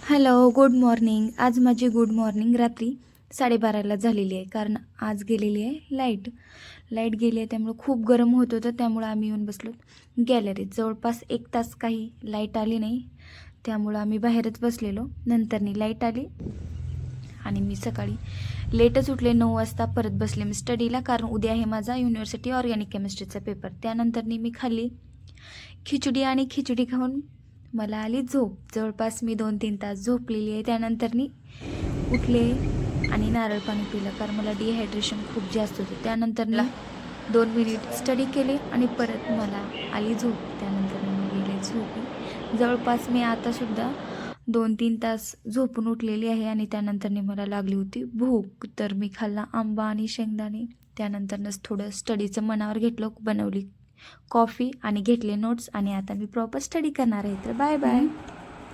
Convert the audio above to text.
Hello, good morning. आज माझी good morning रात्री 12:30ला झालेली आहे, कारण आज गेलेली आहे लाईट गेली आहे. त्यामुळं खूप गरम होत होतं. त्यामुळं आम्ही येऊन बसलो गॅलरीत. जवळपास 1 तास काही लाईट आली नाही, त्यामुळं आम्ही बाहेरच बसलेलो. नंतरनी लाईट आली आणि मी सकाळी लेटच उठले. 9 वाजता परत बसले मी स्टडीला, कारण उद्या आहे माझा युनिव्हर्सिटी ऑर्गॅनिक केमिस्ट्रीचा पेपर. त्यानंतरनी मी खाल्ली खिचडी आणि खिचडी खाऊन मला आली झोप. जवळपास मी 2-3 तास झोपलेली आहे. त्यानंतरनी उठले आणि नारळ पाणी पिलं, कारण मला डिहायड्रेशन खूप जास्त होतं. त्यानंतर 2 मिनिट स्टडी केले आणि परत मला आली झोप. त्यानंतर मी गेले झोपी. जवळपास मी आतासुद्धा 2-3 तास झोपून उठलेली आहे आणि त्यानंतरनी मला लागली होती भूक. तर मी खाल्ला आंबा आणि शेंगदाणे. त्यानंतरनंच थोडं स्टडीचं मनावर घेतलं, बनवली कॉफी आणि घेतले नोट्स, आणि आता मी प्रॉपर स्टडी करणार आहे. तर बाय बाय.